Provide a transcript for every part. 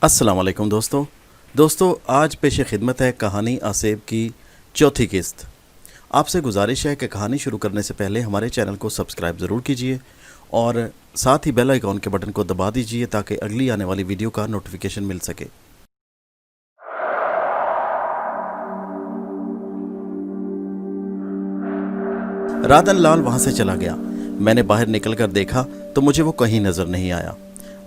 अस्सलाम वालेकुम दोस्तों आज पेश खिदमत है कहानी आसेब की चौथी किस्त। आपसे गुजारिश है कि कहानी शुरू करने से पहले हमारे चैनल को सब्सक्राइब ज़रूर कीजिए और साथ ही बेल आइकॉन के बटन को दबा दीजिए ताकि अगली आने वाली वीडियो का नोटिफिकेशन मिल सके। राधन लाल वहाँ से चला गया। मैंने बाहर निकल कर देखा तो मुझे वो कहीं नज़र नहीं आया।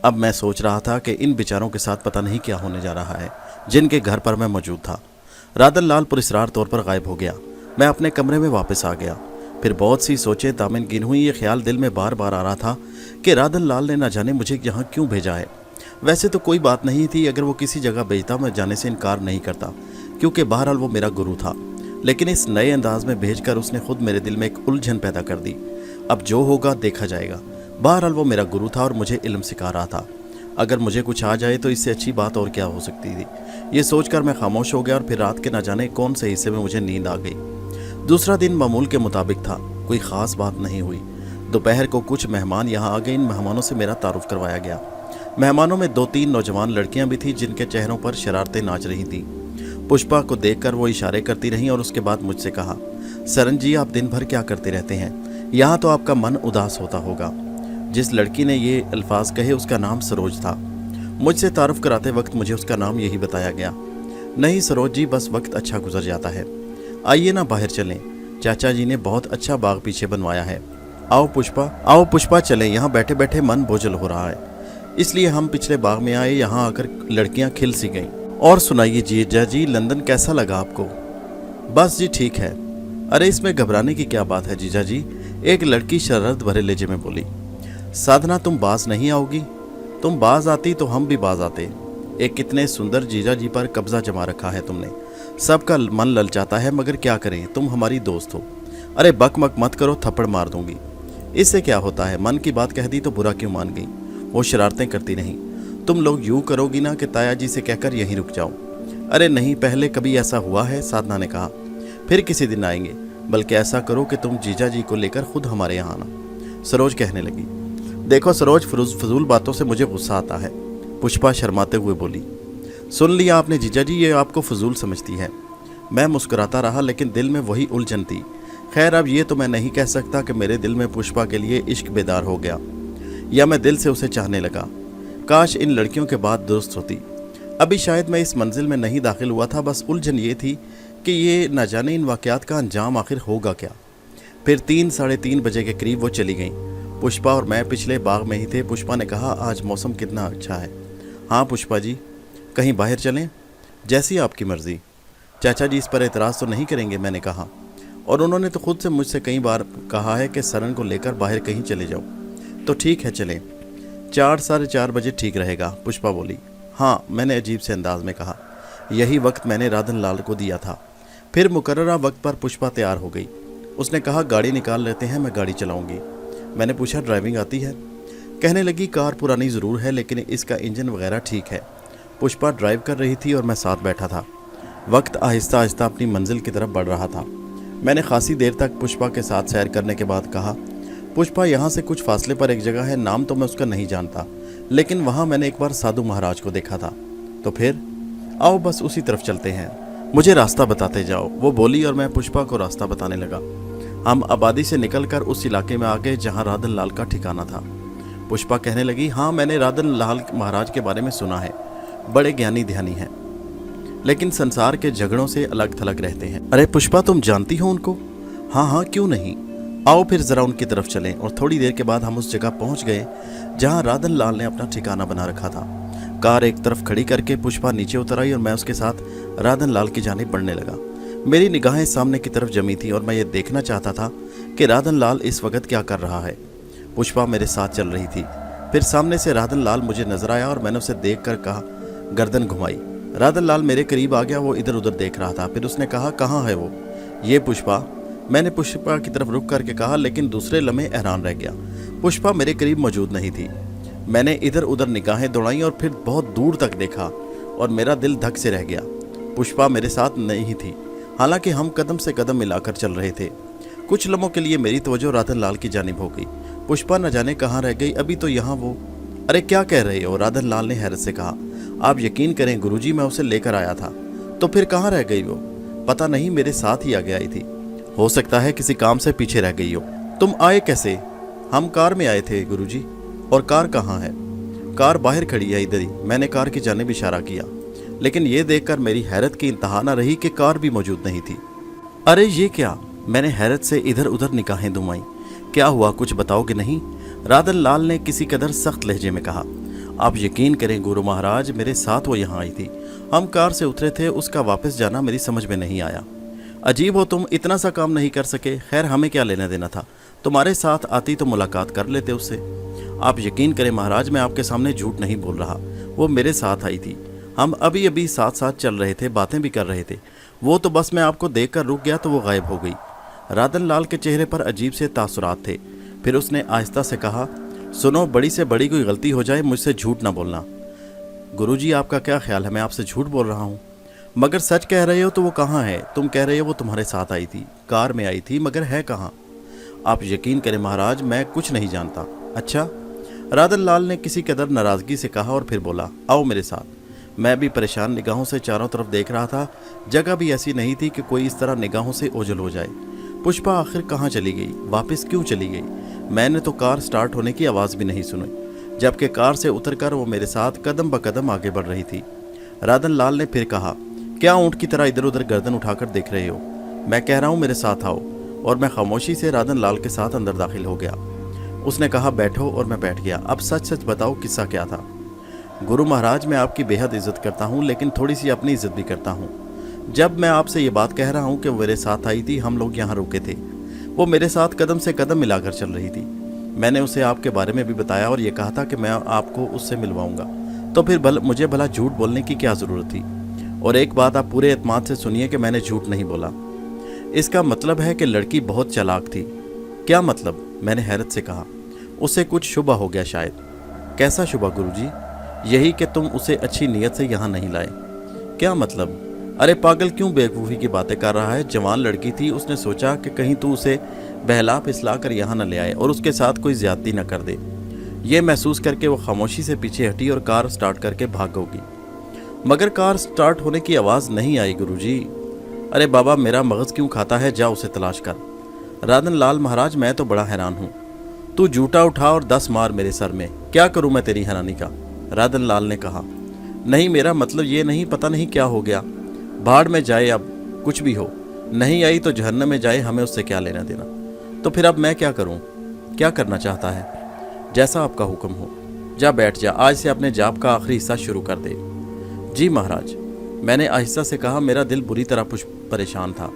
अब मैं सोच रहा था कि इन बेचारों के साथ पता नहीं क्या होने जा रहा है जिनके घर पर मैं मौजूद था। राधन लाल पुरस्रार तौर पर गायब हो गया। मैं अपने कमरे में वापस आ गया। फिर बहुत सी सोचें तामिन गिन हुई। ये ख्याल दिल में बार बार आ रहा था कि राधन लाल ने न जाने मुझे यहाँ क्यों भेजा है। वैसे तो कोई बात नहीं थी, अगर वो किसी जगह भेजता मैं जाने से इनकार नहीं करता, क्योंकि बहरहाल वो मेरा गुरु था। लेकिन इस नए अंदाज में भेजकर उसने खुद मेरे दिल में एक उलझन पैदा कर दी। अब जो होगा देखा जाएगा। बहरहाल वो मेरा गुरु था और मुझे इल्म सिखा रहा था। अगर मुझे कुछ आ जाए तो इससे अच्छी बात और क्या हो सकती थी। ये सोचकर मैं खामोश हो गया और फिर रात के न जाने कौन से हिस्से में मुझे नींद आ गई। दूसरा दिन मामूल के मुताबिक था, कोई ख़ास बात नहीं हुई। दोपहर को कुछ मेहमान यहाँ आ गए। इन मेहमानों से मेरा तारुफ करवाया गया। मेहमानों में 2-3 नौजवान लड़कियाँ भी थीं जिनके चेहरों पर शरारतें नाच रही थीं। पुष्पा को देखकर वो इशारे करती रहीं और उसके बाद मुझसे कहा, सरन जी आप दिन भर क्या करते रहते हैं? यहाँ तो आपका मन उदास होता होगा। जिस लड़की ने ये अल्फाज कहे उसका नाम सरोज था। मुझसे तारुफ कराते वक्त मुझे उसका नाम यही बताया गया। नहीं सरोज जी, बस वक्त अच्छा गुजर जाता है। आइए ना बाहर चलें, चाचा जी ने बहुत अच्छा बाग पीछे बनवाया है। आओ पुष्पा चलें, यहाँ बैठे बैठे मन बोझल हो रहा है, इसलिए हम पिछले बाग में आए। यहाँ आकर लड़कियाँ खिल सी गईं। और सुनाइए जीजा जी, लंदन कैसा लगा आपको? बस जी ठीक है। अरे इसमें घबराने की क्या बात है जीजा जी, एक लड़की शरारत भरे लहजे में बोली। साधना तुम बाज नहीं आओगी? तुम बाज आती तो हम भी बाज आते। एक कितने सुंदर जीजा जी पर कब्जा जमा रखा है तुमने। सबका मन ललचाता है, मगर क्या करें, तुम हमारी दोस्त हो। अरे बकमक मत करो, थप्पड़ मार दूंगी। इससे क्या होता है, मन की बात कह दी तो बुरा क्यों मान गई? वो शरारतें करती नहीं। तुम लोग यूँ करोगी ना कि ताया जी से कहकर यहीं रुक जाओ। अरे नहीं, पहले कभी ऐसा हुआ है? साधना ने कहा। फिर किसी दिन आएंगे, बल्कि ऐसा करो कि तुम जीजा जी को लेकर खुद हमारे यहाँ आना। सरोज कहने लगी। देखो सरोज, फजूल बातों से मुझे गुस्सा आता है। पुष्पा शर्माते हुए बोली। सुन लिया आपने जीजा जी, ये आपको फजूल समझती है। मैं मुस्कुराता रहा, लेकिन दिल में वही उलझन थी। खैर अब ये तो मैं नहीं कह सकता कि मेरे दिल में पुष्पा के लिए इश्क बेदार हो गया या मैं दिल से उसे चाहने लगा। काश इन लड़कियों के बाद दुरुस्त होती। अभी शायद मैं इस मंजिल में नहीं दाखिल हुआ था। बस उलझन ये थी कि ये न जाने इन वाक़यात का अंजाम आखिर होगा क्या। फिर 3-3:30 बजे के करीब वो चली गईं। पुष्पा और मैं पिछले बाग में ही थे। पुष्पा ने कहा, आज मौसम कितना अच्छा है। हाँ पुष्पा जी, कहीं बाहर चलें? जैसी आपकी मर्ज़ी। चाचा जी इस पर एतराज़ तो नहीं करेंगे? मैंने कहा। और उन्होंने तो खुद से मुझसे कई बार कहा है कि सरन को लेकर बाहर कहीं चले जाओ। तो ठीक है चलें। 4-4:30 बजे ठीक रहेगा, पुष्पा बोली। हाँ, मैंने अजीब से अंदाज में कहा। यही वक्त मैंने राधन लाल को दिया था। फिर मुकर्ररा वक्त पर पुष्पा तैयार हो गई। उसने कहा, गाड़ी निकाल लेते हैं, मैं गाड़ी चलाऊंगी। मैंने पूछा, ड्राइविंग आती है? कहने लगी, कार पुरानी ज़रूर है लेकिन इसका इंजन वगैरह ठीक है। पुष्पा ड्राइव कर रही थी और मैं साथ बैठा था। वक्त आहिस्ता आहिस्ता अपनी मंजिल की तरफ बढ़ रहा था। मैंने खासी देर तक पुष्पा के साथ सैर करने के बाद कहा, पुष्पा यहाँ से कुछ फासले पर एक जगह है, नाम तो मैं उसका नहीं जानता, लेकिन वहाँ मैंने एक बार साधु महाराज को देखा था। तो फिर? आओ बस उसी तरफ चलते हैं, मुझे रास्ता बताते जाओ, वो बोली और मैं पुष्पा को रास्ता बताने लगा। हम आबादी से निकलकर उस इलाके में आ गए जहाँ राधन लाल का ठिकाना था। पुष्पा कहने लगी, हाँ मैंने राधन लाल महाराज के बारे में सुना है, बड़े ज्ञानी ध्यानी हैं, लेकिन संसार के झगड़ों से अलग थलग रहते हैं। अरे पुष्पा, तुम जानती हो उनको? हाँ हाँ, क्यों नहीं। आओ फिर ज़रा उनकी तरफ चलें। और थोड़ी देर के बाद हम उस जगह पहुंच गए जहां राधन लाल ने अपना ठिकाना बना रखा था। कार एक तरफ खड़ी करके पुष्पा नीचे उतर आई और मैं उसके साथ राधन लाल की जानिब बढ़ने लगा। मेरी निगाहें सामने की तरफ जमी थी और मैं ये देखना चाहता था कि राधन लाल इस वक्त क्या कर रहा है। पुष्पा मेरे साथ चल रही थी। फिर सामने से राधन लाल मुझे नजर आया और मैंने उसे देख कर कहा, गर्दन घुमाई। राधन लाल मेरे करीब आ गया। वो इधर उधर देख रहा था। फिर उसने कहा, कहाँ है वो? ये पुष्पा। मैंने पुष्पा की तरफ रुक करके कहा, लेकिन दूसरे लम्हे हैरान रह गया। पुष्पा मेरे करीब मौजूद नहीं थी। मैंने इधर उधर निगाहें दौड़ाई और फिर बहुत दूर तक देखा और मेरा दिल धक से रह गया। पुष्पा मेरे साथ नहीं थी, हालांकि हम कदम से कदम मिलाकर चल रहे थे। कुछ लम्हों के लिए मेरी तवज्जो राधन लाल की जानिब हो गई। पुष्पा न जाने कहाँ रह गई। अभी तो यहाँ वो। अरे क्या कह रहे हो? राधन लाल ने हैरत से कहा। आप यकीन करें गुरुजी, मैं उसे लेकर आया था। तो फिर कहाँ रह गई वो? पता नहीं, मेरे साथ ही आगे आई थी। हो सकता है किसी काम से पीछे रह गई हो। तुम आए कैसे? हम कार में आए थे गुरुजी। और कार कहाँ है? कार बाहर खड़ी है इधर ही। मैंने कार की जानिब इशारा किया, लेकिन ये देखकर मेरी हैरत की इंतहा न रही कि कार भी मौजूद नहीं थी। अरे ये क्या? मैंने हैरत से इधर उधर निगाहें घुमाई। क्या हुआ, कुछ बताओगे नहीं? राधन लाल ने किसी कदर सख्त लहजे में कहा। आप यकीन करें गुरु महाराज, मेरे साथ वो यहाँ आई थी। हम कार से उतरे थे, उसका वापस जाना मेरी समझ में नहीं आया। अजीब हो तुम, इतना सा काम नहीं कर सके। खैर, हमें क्या लेना देना था? तुम्हारे साथ आती तो मुलाकात कर लेते उससे। आप यकीन करें महाराज, मैं आपके सामने झूठ नहीं बोल रहा। वो मेरे साथ आई थी। हम अभी अभी साथ साथ चल रहे थे, बातें भी कर रहे थे। वो तो बस मैं आपको देखकर रुक गया तो वो गायब हो गई। राधन लाल के चेहरे पर अजीब से तासुरात थे। फिर उसने आहिस्ता से कहा, सुनो, बड़ी से बड़ी कोई गलती हो जाए, मुझसे झूठ ना बोलना। गुरुजी, आपका क्या ख्याल है मैं आपसे झूठ बोल रहा हूँ? मगर सच कह रहे हो तो वो कहाँ है? तुम कह रहे हो वो तुम्हारे साथ आई थी, कार में आई थी, मगर है कहाँ? आप यकीन करें महाराज, मैं कुछ नहीं जानता। अच्छा? राधन लाल ने किसी कदर नाराज़गी से कहा और फिर बोला, आओ मेरे साथ। मैं भी परेशान निगाहों से चारों तरफ देख रहा था। जगह भी ऐसी नहीं थी कि कोई इस तरह निगाहों से ओझल हो जाए। पुष्पा आखिर कहाँ चली गई? वापस क्यों चली गई? मैंने तो कार स्टार्ट होने की आवाज़ भी नहीं सुनी, जबकि कार से उतरकर वो मेरे साथ कदम ब कदम आगे बढ़ रही थी। राधन लाल ने फिर कहा, क्या ऊँट की तरह इधर उधर गर्दन उठाकर देख रहे हो? मैं कह रहा हूँ मेरे साथ आओ। और मैं खामोशी से राधन लाल के साथ अंदर दाखिल हो गया। उसने कहा, बैठो, और मैं बैठ गया। अब सच सच बताओ, किस्सा क्या था? गुरु महाराज, मैं आपकी बेहद इज्जत करता हूँ, लेकिन थोड़ी सी अपनी इज्जत भी करता हूँ। जब मैं आपसे ये बात कह रहा हूँ कि वो मेरे साथ आई थी, हम लोग यहाँ रुके थे, वो मेरे साथ कदम से कदम मिलाकर चल रही थी। मैंने उसे आपके बारे में भी बताया और ये कहा था कि मैं आपको उससे मिलवाऊंगा। तो फिर मुझे भला झूठ बोलने की क्या ज़रूरत थी? और एक बात आप पूरे एतमाद से सुनिए कि मैंने झूठ नहीं बोला। इसका मतलब है कि लड़की बहुत चालाक थी। क्या मतलब? मैंने हैरत से कहा। उसे कुछ शुबा हो गया शायद। कैसा शुबा गुरुजी? यही कि तुम उसे अच्छी नीयत से यहाँ नहीं लाए। क्या मतलब? अरे पागल, क्यों बेवकूफ़ी की बातें कर रहा है? जवान लड़की थी, उसने सोचा कि कहीं तू उसे बहला फिसला कर यहाँ न ले आए और उसके साथ कोई ज्यादती न कर दे। ये महसूस करके वो खामोशी से पीछे हटी और कार स्टार्ट करके भाग होगी। मगर कार स्टार्ट होने की आवाज़ नहीं आई गुरुजी। अरे बाबा, मेरा मगज़ क्यों खाता है? जा उसे तलाश कर। राधन लाल महाराज, मैं तो बड़ा हैरान हूँ। तू जूता उठा और 10 मार मेरे सर में। क्या करूँ मैं तेरी हैरानी का? राधन लाल ने कहा। नहीं, मेरा मतलब ये नहीं, पता नहीं क्या हो गया। भाड़ में जाए, अब कुछ भी हो। नहीं आई तो जहन्नम में जाए, हमें उससे क्या लेना देना। तो फिर अब मैं क्या करूं? क्या करना चाहता है? जैसा आपका हुक्म हो। जा बैठ जा, आज से अपने जाप का आखिरी हिस्सा शुरू कर दे। जी महाराज, मैंने आहिस्ता से कहा। मेरा दिल बुरी तरह परेशान था।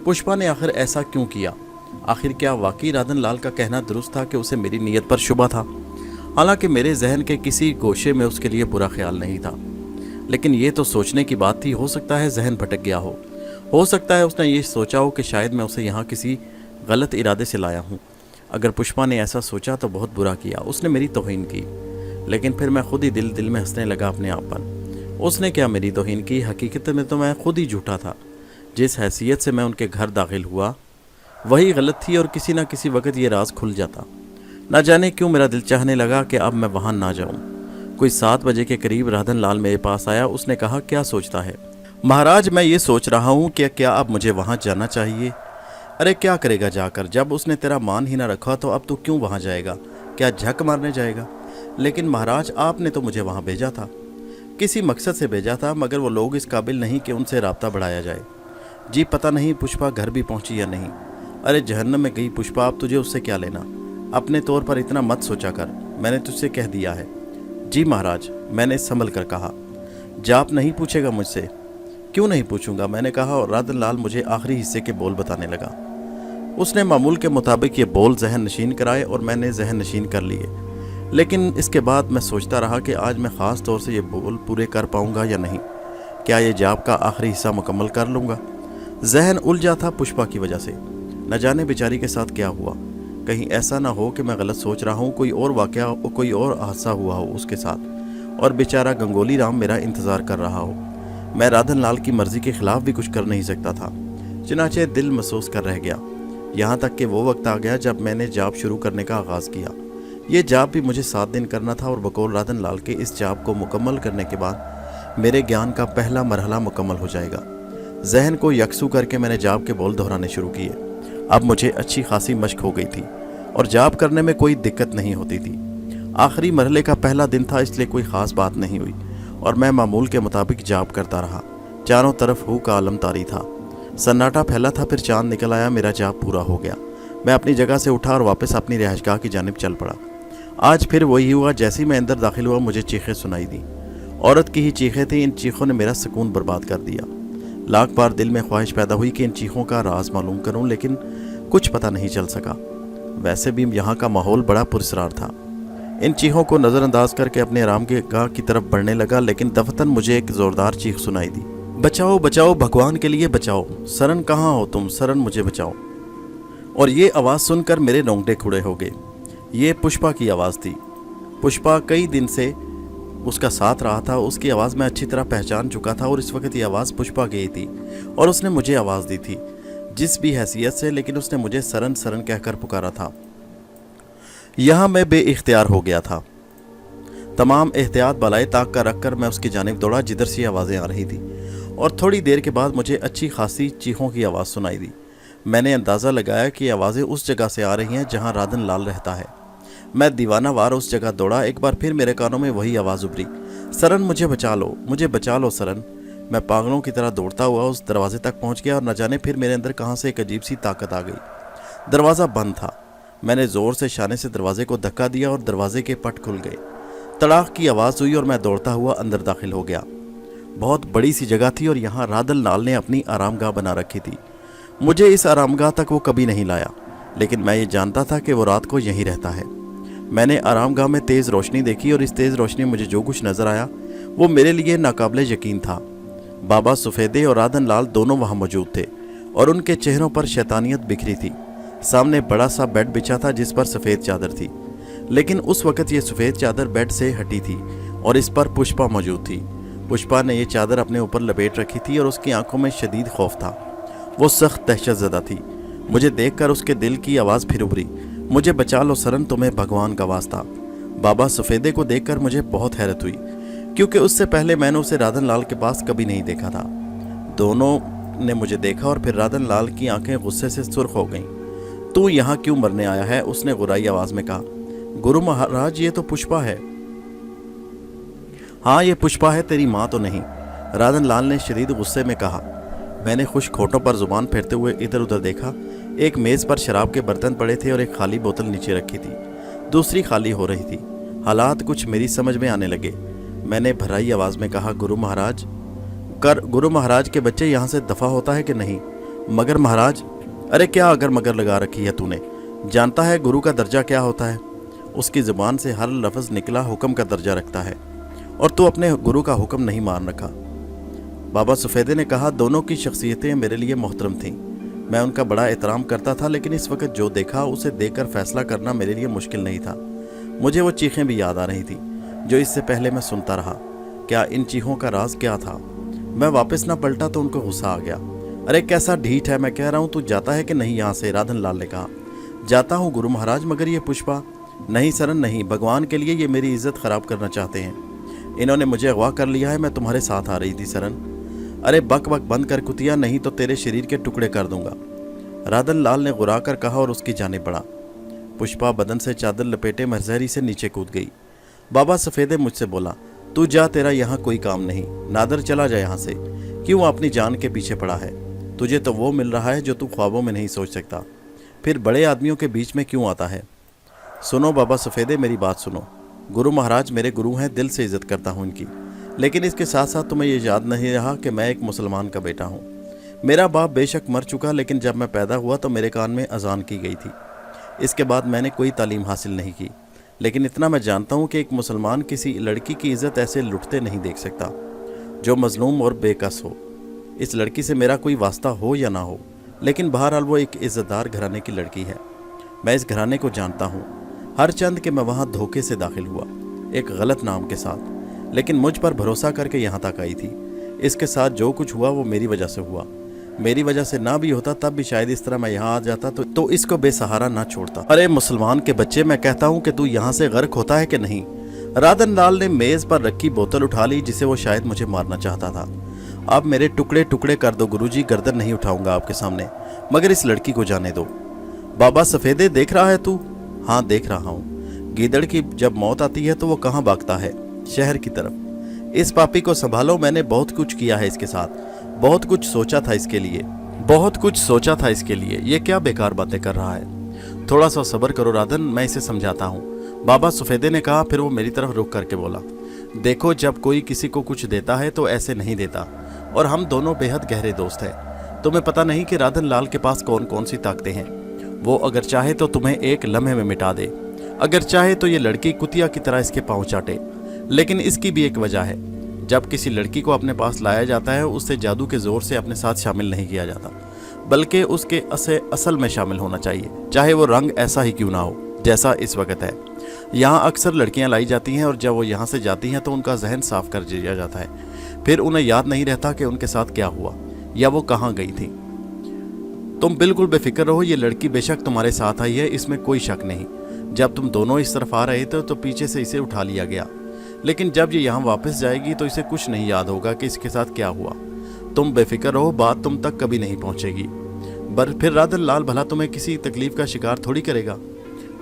पुष्पा ने आखिर ऐसा क्यों किया? आखिर क्या वाकई राधन लाल का कहना दुरुस्त था कि उसे मेरी नीयत पर शुबा था? हालांकि मेरे जहन के किसी गोशे में उसके लिए बुरा ख्याल नहीं था, लेकिन ये तो सोचने की बात थी। हो सकता है जहन भटक गया हो सकता है उसने ये सोचा हो कि शायद मैं उसे यहाँ किसी गलत इरादे से लाया हूँ। अगर पुष्पा ने ऐसा सोचा तो बहुत बुरा किया, उसने मेरी तौहीन की। लेकिन फिर मैं खुद ही दिल में हंसने लगा अपने आप पर। उसने क्या मेरी तौहीन की? हकीकत में तो मैं खुद ही झूठा था। जिस हैसियत से मैं उनके घर दाखिल हुआ वही गलत थी और किसी न किसी वक्त ये राज खुल जाता। न जाने क्यों मेरा दिल चाहने लगा कि अब मैं वहाँ ना जाऊँ। कोई 7 बजे के करीब राधन लाल मेरे पास आया। उसने कहा, क्या सोचता है? महाराज, मैं ये सोच रहा हूँ कि क्या अब मुझे वहाँ जाना चाहिए। अरे क्या करेगा जाकर? जब उसने तेरा मान ही ना रखा तो अब तू क्यों वहाँ जाएगा? क्या झक मारने जाएगा? लेकिन महाराज, आपने तो मुझे वहाँ भेजा था, किसी मकसद से भेजा था, मगर वो लोग इस काबिल नहीं कि उनसे राब्ता बढ़ाया जाए। जी पता नहीं पुष्पा घर भी पहुँची या नहीं। अरे जहन्नम में गई पुष्पा, अब तुझे उससे क्या लेना? अपने तौर पर इतना मत सोचा कर, मैंने तुझसे कह दिया है। जी महाराज, मैंने संभल कर कहा। जाप नहीं पूछेगा मुझसे? क्यों नहीं पूछूंगा, मैंने कहा, और राधन लाल मुझे आखिरी हिस्से के बोल बताने लगा। उसने मामूल के मुताबिक ये बोल जहन नशीन कराए और मैंने जहन नशीन कर लिए। लेकिन इसके बाद मैं सोचता रहा कि आज मैं ख़ास तौर से ये बोल पूरे कर पाऊंगा या नहीं। क्या ये जाप का आखिरी हिस्सा मुकम्मल कर लूँगा? जहन उलझा था पुष्पा की वजह से। न जाने बेचारी के साथ क्या हुआ। कहीं ऐसा ना हो कि मैं गलत सोच रहा हूँ, कोई और वाक़या, कोई और हादसा हुआ हो उसके साथ और बेचारा गंगोली राम मेरा इंतज़ार कर रहा हो। मैं राधन लाल की मर्ज़ी के ख़िलाफ़ भी कुछ कर नहीं सकता था। चनाचे दिल महसूस कर रह गया। यहाँ तक कि वो वक्त आ गया जब मैंने जाप शुरू करने का आगाज़ किया। ये जाप भी मुझे 7 दिन करना था और बकौल राधन लाल के इस जाप को मुकम्मल करने के बाद मेरे ज्ञान का पहला मरहला मुकम्मल हो जाएगा। जहन को यकसू करके मैंने जाप के बोल दोहराने शुरू किए। अब मुझे अच्छी खासी मश्क हो गई थी और जाप करने में कोई दिक्कत नहीं होती थी। आखिरी मरहले का पहला दिन था, इसलिए कोई ख़ास बात नहीं हुई और मैं मामूल के मुताबिक जाप करता रहा। चारों तरफ हू का आलम तारी था, सन्नाटा फैला था। फिर चांद निकल आया, मेरा जाप पूरा हो गया। मैं अपनी जगह से उठा और वापस अपनी रिहाइशगाह की जानिब चल पड़ा। आज फिर वही हुआ। जैसे ही मैं अंदर दाखिल हुआ मुझे चीखें सुनाई दी। औरत की ही चीखें थी। इन चीखों ने मेरा सुकून बर्बाद कर दिया। लाख बार दिल में ख्वाहिश पैदा हुई कि इन चीखों का राज मालूम करूं, लेकिन कुछ पता नहीं चल सका। वैसे भी यहाँ का माहौल बड़ा पुरस्रार था। इन चीखों को नज़रअंदाज करके अपने आराम की गाह की तरफ बढ़ने लगा, लेकिन दफतन मुझे एक ज़ोरदार चीख सुनाई दी। बचाओ बचाओ, भगवान के लिए बचाओ, सरन कहाँ हो तुम, सरन मुझे बचाओ। और ये आवाज़ सुनकर मेरे रोंगटे खड़े हो गए। ये पुष्पा की आवाज़ थी। पुष्पा कई दिन से उसका साथ रहा था। उसकी आवाज़ मैं अच्छी तरह पहचान चुका था और इस वक्त ये आवाज़ पुष्पा की थी और उसने मुझे आवाज़ दी थी, जिस भी हैसियत से, लेकिन उसने मुझे सरन सरन कहकर पुकारा था। यहाँ मैं बेइख्तियार हो गया था। तमाम एहतियात बलाए ताक का रख कर मैं उसकी जानिब दौड़ा जिधर से आवाज़ें आ रही थी और थोड़ी देर के बाद मुझे अच्छी खासी चीखों की आवाज़ सुनाई दी। मैंने अंदाज़ा लगाया कि आवाज़ें उस जगह से आ रही हैं जहाँ राधन लाल रहता है। मैं दीवाना वार उस जगह दौड़ा। एक बार फिर मेरे कानों में वही आवाज़ उभरी, सरन मुझे बचा लो, मुझे बचा लो सरन। मैं पागलों की तरह दौड़ता हुआ उस दरवाजे तक पहुंच गया और न जाने फिर मेरे अंदर कहां से एक अजीब सी ताकत आ गई। दरवाज़ा बंद था। मैंने ज़ोर से शाने से दरवाजे को धक्का दिया और दरवाजे के पट खुल गए। तड़ाक की आवाज़ हुई और मैं दौड़ता हुआ अंदर दाखिल हो गया। बहुत बड़ी सी जगह थी और यहाँ राधन लाल ने अपनी आरामगाह बना रखी थी। मुझे इस आरामगाह तक वो कभी नहीं लाया, लेकिन मैं ये जानता था कि वो रात को यहीं रहता है। मैंने आरामगाह में तेज़ रोशनी देखी और इस तेज़ रोशनी में मुझे जो कुछ नज़र आया वो मेरे लिए नाकाबिले यकीन था। बाबा सफ़ेदे और राधन लाल दोनों वहाँ मौजूद थे और उनके चेहरों पर शैतानियत बिखरी थी। सामने बड़ा सा बेड बिछा था जिस पर सफ़ेद चादर थी, लेकिन उस वक़्त ये सफ़ेद चादर बेड से हटी थी और इस पर पुष्पा मौजूद थी। पुष्पा ने ये चादर अपने ऊपर लपेट रखी थी और उसकी आंखों में शदीद खौफ था। वो सख्त दहशतज़दा थी। मुझे देखकर उसके दिल की आवाज़ फिर उभरी, मुझे बचा लो सरन, तुम्हें भगवान का वास्ता। बाबा सफ़ेदे को देखकर मुझे बहुत हैरत हुई, क्योंकि उससे पहले मैंने उसे राधन लाल के पास कभी नहीं देखा था। दोनों ने मुझे देखा और फिर राधन लाल की आंखें गुस्से से सुर्ख हो गईं। तू यहाँ क्यों मरने आया है? उसने गुर्राई आवाज़ में कहा। गुरु महाराज, ये तो पुष्पा है। हाँ, ये पुष्पा है, तेरी माँ तो नहीं, राधन लाल ने शदीद गुस्से में कहा। मैंने खुश्क होठों पर जुबान फेरते हुए इधर उधर देखा। एक मेज़ पर शराब के बर्तन पड़े थे और एक खाली बोतल नीचे रखी थी, दूसरी खाली हो रही थी। हालात कुछ मेरी समझ में आने लगे। मैंने भराई आवाज़ में कहा, गुरु महाराज के बच्चे, यहाँ से दफ़ा होता है कि नहीं? मगर महाराज, अरे क्या अगर मगर लगा रखी है तूने? जानता है गुरु का दर्जा क्या होता है? उसकी ज़ुबान से हर लफ्ज़ निकला हुक्म का दर्जा रखता है और तू अपने गुरु का हुक्म नहीं मान रखा। बाबा सफ़ेदे ने कहा, दोनों की शख्सियतें मेरे लिए मोहतरम थीं। मैं उनका बड़ा एहतराम करता था, लेकिन इस वक्त जो देखा उसे देखकर फैसला करना मेरे लिए मुश्किल नहीं था। मुझे वो चीखें भी याद आ रही थी जो इससे पहले मैं सुनता रहा। क्या इन चीखों का राज क्या था? मैं वापस ना पलटा तो उनको गुस्सा आ गया। अरे कैसा ढीठ है, मैं कह रहा हूँ तू जाता है कि नहीं यहाँ से? राधन लाल ने कहा। जाता हूँ गुरु महाराज, मगर ये पुष्पा। नहीं सरन नहीं, भगवान के लिए ये मेरी इज्जत ख़राब करना चाहते हैं। इन्होंने मुझे अगवा कर लिया है। मैं तुम्हारे साथ आ रही थी सरन। अरे बक बक बंद कर कुतिया, नहीं तो तेरे शरीर के टुकड़े कर दूंगा, राधन लाल ने गुर्रा कर कहा और उसकी जानिब बढ़ा। पुष्पा बदन से चादर लपेटे महजहरी से नीचे कूद गई। बाबा सफ़ेदे मुझसे बोला, तू जा, तेरा यहाँ कोई काम नहीं। नादर चला जा यहाँ से। क्यों अपनी जान के पीछे पड़ा है? तुझे तो वो मिल रहा है जो तू ख्वाबों में नहीं सोच सकता। फिर बड़े आदमियों के बीच में क्यों आता है? सुनो बाबा सफ़ेदे, मेरी बात सुनो। गुरु महाराज मेरे गुरु हैं, दिल से इज़्ज़त करता हूँ इनकी, लेकिन इसके साथ साथ तुम्हें ये याद नहीं रहा कि मैं एक मुसलमान का बेटा हूँ। मेरा बाप बेशक मर चुका, लेकिन जब मैं पैदा हुआ तो मेरे कान में अजान की गई थी। इसके बाद मैंने कोई तालीम हासिल नहीं की, लेकिन इतना मैं जानता हूँ कि एक मुसलमान किसी लड़की की इज़्ज़त ऐसे लुटते नहीं देख सकता जो मजलूम और बेकस हो। इस लड़की से मेरा कोई वास्ता हो या ना हो, लेकिन बहरहाल वो एक इज़्ज़तदार घराने की लड़की है। मैं इस घराने को जानता हूँ, हर चंद के मैं वहाँ धोखे से दाखिल हुआ, एक गलत नाम के साथ, लेकिन मुझ पर भरोसा करके यहाँ तक आई थी। इसके साथ जो कुछ हुआ वो मेरी वजह से हुआ। मेरी वजह से ना भी होता तब भी शायद इस तरह मैं यहाँ आ जाता तो इसको बेसहारा ना छोड़ता। अरे मुसलमान के बच्चे, मैं कहता हूँ कि तू यहाँ से गर्क होता है कि नहीं? राधन लाल ने मेज पर रखी बोतल उठा ली जिसे वो शायद मुझे मारना चाहता था। आप मेरे टुकड़े टुकड़े कर दो गुरुजी, गर्दन नहीं उठाऊंगा आपके सामने, मगर इस लड़की को जाने दो। बाबा सफेदे, देख रहा है तू? हाँ देख रहा हूँ। गीदड़ की जब मौत आती है तो वो कहाँ भागता है? शहर की तरफ। इस पापी को संभालो, मैंने बहुत कुछ किया है इसके साथ, बहुत कुछ सोचा था इसके लिए, बहुत कुछ सोचा था इसके लिए। ये क्या बेकार बातें कर रहा है? थोड़ा सा सब्र करो राधन, मैं इसे समझाता हूँ, बाबा सफेदे ने कहा। फिर वो मेरी तरफ रुक करके बोला, देखो जब कोई किसी को कुछ देता है तो ऐसे नहीं देता, और हम दोनों बेहद गहरे दोस्त हैं। तुम्हें पता नहीं कि राधन लाल के पास कौन कौन सी ताकतें हैं। वो अगर चाहे तो तुम्हें एक लम्हे में मिटा दे, अगर चाहे तो ये लड़की कुतिया की तरह इसके पाँव चाटे। लेकिन इसकी भी एक वजह है, जब किसी लड़की को अपने पास लाया जाता है उससे जादू के जोर से अपने साथ शामिल नहीं किया जाता, बल्कि उसके असल में शामिल होना चाहिए, चाहे वो रंग ऐसा ही क्यों ना हो जैसा इस वक्त है। यहाँ अक्सर लड़कियाँ लाई जाती हैं और जब वो यहाँ से जाती हैं तो उनका जहन साफ कर दिया जाता है। फिर उन्हें याद नहीं रहता कि उनके साथ क्या हुआ या वो कहाँ गई थी। तुम बिल्कुल बेफिक्र रहो, ये लड़की बेशक तुम्हारे साथ आई है, इसमें कोई शक नहीं। जब तुम दोनों इस तरफ आ रहे थे तो पीछे से इसे उठा लिया गया, लेकिन जब ये यहाँ वापस जाएगी तो इसे कुछ नहीं याद होगा कि इसके साथ क्या हुआ। तुम बेफिक्र रहो, बात तुम तक कभी नहीं पहुँचेगी। फिर राधन लाल भला तुम्हें किसी तकलीफ का शिकार थोड़ी करेगा।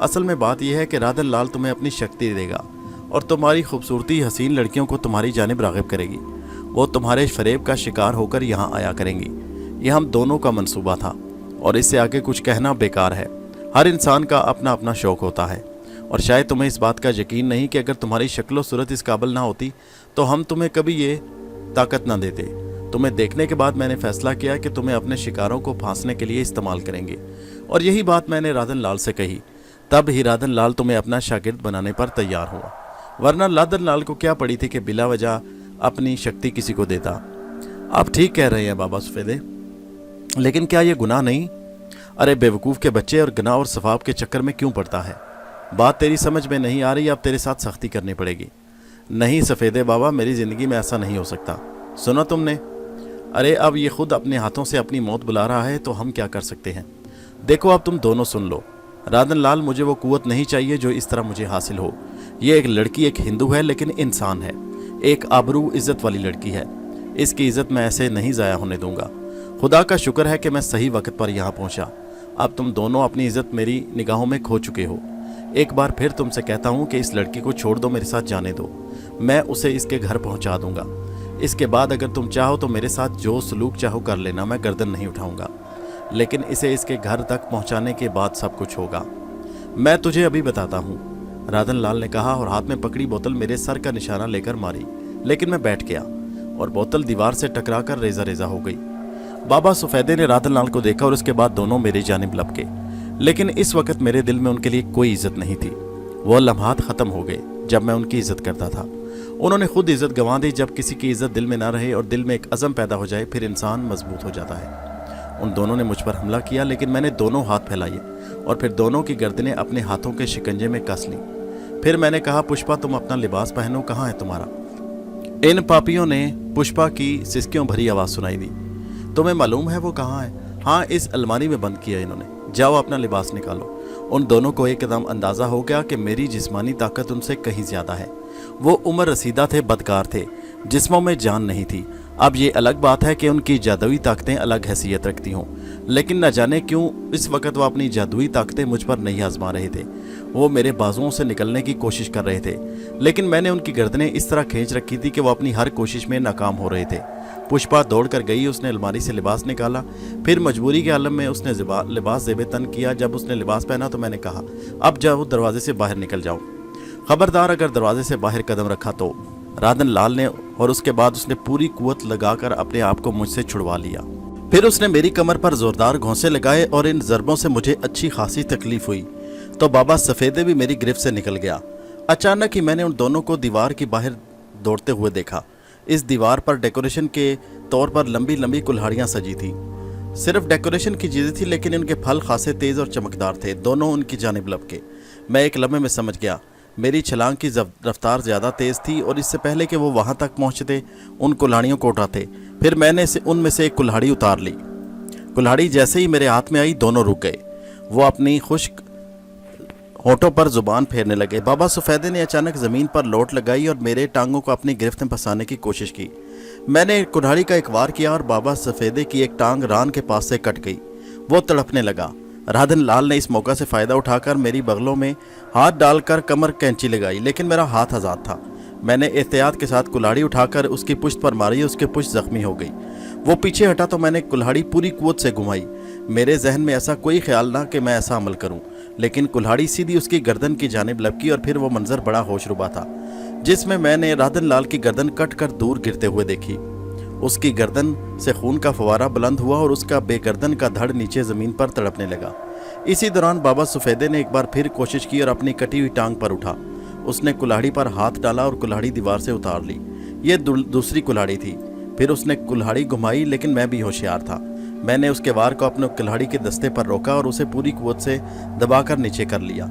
असल में बात यह है कि राधन लाल तुम्हें अपनी शक्ति देगा और तुम्हारी खूबसूरती हसीन लड़कियों को तुम्हारी जानिब राग़िब करेगी। वो तुम्हारे फरेब का शिकार होकर यहाँ आया करेंगी। यह हम दोनों का मंसूबा था और इससे आगे कुछ कहना बेकार है। हर इंसान का अपना अपना शौक़ होता है, और शायद तुम्हें इस बात का यकीन नहीं कि अगर तुम्हारी शक्ल सूरत इस काबिल ना होती तो हम तुम्हें कभी ये ताकत ना देते। तुम्हें देखने के बाद मैंने फैसला किया कि तुम्हें अपने शिकारों को फांसने के लिए इस्तेमाल करेंगे, और यही बात मैंने राधन लाल से कही। तब ही राधन लाल तुम्हें अपना शागिर्द बनाने पर तैयार हुआ, वरना राधन लाल को क्या पड़ी थी कि बिला वजह अपनी शक्ति किसी को देता। आप ठीक कह रहे हैं बाबा सफेदे, लेकिन क्या ये गुनाह नहीं? अरे बेवकूफ़ के बच्चे, और गुनाह और सवाब के चक्कर में क्यों पड़ता है? बात तेरी समझ में नहीं आ रही, अब तेरे साथ सख्ती करनी पड़ेगी। नहीं सफ़ेदे बाबा, मेरी ज़िंदगी में ऐसा नहीं हो सकता। सुना तुमने? अरे अब ये खुद अपने हाथों से अपनी मौत बुला रहा है तो हम क्या कर सकते हैं? देखो अब तुम दोनों सुन लो। राधन लाल, मुझे वो कुव्वत नहीं चाहिए जो इस तरह मुझे हासिल हो। ये एक लड़की एक हिंदू है लेकिन इंसान है, एक आबरू इज़्ज़त वाली लड़की है। इसकी इज़्ज़त मैं ऐसे नहीं ज़ाया होने दूंगा। खुदा का शुक्र है कि मैं सही वक्त पर यहाँ पहुँचा। अब तुम दोनों अपनी इज़्ज़त मेरी निगाहों में खो चुके हो। एक बार फिर तुमसे कहता हूँ कि इस लड़की को छोड़ दो, मेरे साथ जाने दो। मैं उसे इसके घर पहुँचा दूंगा। इसके बाद अगर तुम चाहो तो मेरे साथ जो सलूक चाहो कर लेना, मैं गर्दन नहीं उठाऊंगा, लेकिन इसे इसके घर तक पहुँचाने के बाद सब कुछ होगा। मैं तुझे अभी बताता हूँ, राधन लाल ने कहा, और हाथ में पकड़ी बोतल मेरे सर का निशाना लेकर मारी। लेकिन मैं बैठ गया और बोतल दीवार से टकरा कर रेजा रेजा हो गई। बाबा सफेदे ने राधन लाल को देखा और उसके बाद दोनों मेरी जानिब लपके, लेकिन इस वक्त मेरे दिल में उनके लिए कोई इज्जत नहीं थी। वो लम्हात ख़त्म हो गए जब मैं उनकी इज्जत करता था। उन्होंने खुद इज्जत गंवा दी। जब किसी की इज्जत दिल में ना रहे और दिल में एक अज़म पैदा हो जाए फिर इंसान मजबूत हो जाता है। उन दोनों ने मुझ पर हमला किया, लेकिन मैंने दोनों हाथ फैलाए और फिर दोनों की गर्दनें अपने हाथों के शिकंजे में कस लीं। फिर मैंने कहा, पुष्पा तुम अपना लिबास पहनो, कहाँ है तुम्हारा? इन पापियों ने पुष्पा की सिसकियों भरी आवाज़ सुनाई दी। तुम्हें मालूम है वो कहाँ है? हाँ, इस अलमारी में बंद किया इन्होंने। जाओ अपना लिबास निकालो। उन दोनों को एकदम अंदाज़ा हो गया कि मेरी जिस्मानी ताकत उनसे कहीं ज़्यादा है। वो उम्र रसीदा थे, बदकार थे, जिस्मों में जान नहीं थी। अब ये अलग बात है कि उनकी जादुई ताकतें अलग हैसियत रखती हों, लेकिन न जाने क्यों इस वक्त वो अपनी जादुई ताकतें मुझ पर नहीं आजमा रहे थे। वो मेरे बाजुओं से निकलने की कोशिश कर रहे थे, लेकिन मैंने उनकी गर्दनें इस तरह खींच रखी थी कि वो अपनी हर कोशिश में नाकाम हो रहे थे। पुष्पा दौड़ कर गई, उसने अलमारी से लिबास निकाला। फिर मजबूरी के आलम में उसने लिबास ज़ेब तन किया। जब उसने लिबास पहना तो मैंने कहा, अब जाओ दरवाजे से बाहर निकल जाओ, खबरदार अगर दरवाजे से बाहर कदम रखा तो। राधन लाल ने, और उसके बाद उसने पूरी कुव्वत लगाकर अपने आप को मुझसे छुड़वा लिया। फिर उसने मेरी कमर पर जोरदार घोंसे लगाए और इन ज़रबों से मुझे अच्छी खासी तकलीफ हुई। तो बाबा सफ़ेदे भी मेरी गिरफ्त से निकल गया। अचानक ही मैंने उन दोनों को दीवार की बाहर दौड़ते हुए देखा। इस दीवार पर डेकोरेशन के तौर पर लंबी लंबी कुल्हाड़ियाँ सजी थी। सिर्फ डेकोरेशन की चीज़ें थी, लेकिन इनके फल खासे तेज़ और चमकदार थे। दोनों उनकी जानिब लपके। मैं एक लम्हे में समझ गया, मेरी छलांग की रफ्तार ज़्यादा तेज़ थी और इससे पहले कि वो वहाँ तक पहुँचते उन कुल्हाड़ियों को उठाते, फिर मैंने उनमें से एक कुल्हाड़ी उतार ली। कुल्हाड़ी जैसे ही मेरे हाथ में आई दोनों रुक गए। वो अपनी खुश्क होठों पर जुबान फेरने लगे। बाबा सफ़ेदे ने अचानक ज़मीन पर लोट लगाई और मेरे टांगों को अपनी गिरफ्त में फंसाने की कोशिश की। मैंने कुल्हाड़ी का एक वार किया और बाबा सफ़ेदे की एक टांग रान के पास से कट गई। वो तड़पने लगा। राधन लाल ने इस मौका से फ़ायदा उठाकर मेरी बगलों में हाथ डालकर कमर कैंची लगाई, लेकिन मेरा हाथ आज़ाद था। मैंने एहतियात के साथ कुल्हाड़ी उठाकर उसकी पुश्त पर मारी। उसकी पुश्त जख्मी हो गई। वो पीछे हटा तो मैंने कुल्हाड़ी पूरी कुव्वत से घुमाई। मेरे जहन में ऐसा कोई ख्याल ना कि मैं ऐसा अमल करूं, लेकिन कुल्हाड़ी सीधी उसकी गर्दन की जानिब लपकी और फिर वो मंजर बड़ा होशरुबा था, जिसमें मैंने राधन लाल की गर्दन कट कर दूर गिरते हुए देखी। उसकी गर्दन से खून का फवारा बुलंद हुआ और उसका बेगर्दन का धड़ नीचे ज़मीन पर तड़पने लगा। इसी दौरान बाबा सफ़ेदे ने एक बार फिर कोशिश की और अपनी कटी हुई टांग पर उठा। उसने कुल्हाड़ी पर हाथ डाला और कुल्हाड़ी दीवार से उतार ली। ये दूसरी कुल्हाड़ी थी। फिर उसने कुल्हाड़ी घुमाई, लेकिन मैं भी होशियार था। मैंने उसके वार को अपने कुल्हाड़ी के दस्ते पर रोका और उसे पूरी कुव्वत से दबाकर नीचे कर लिया।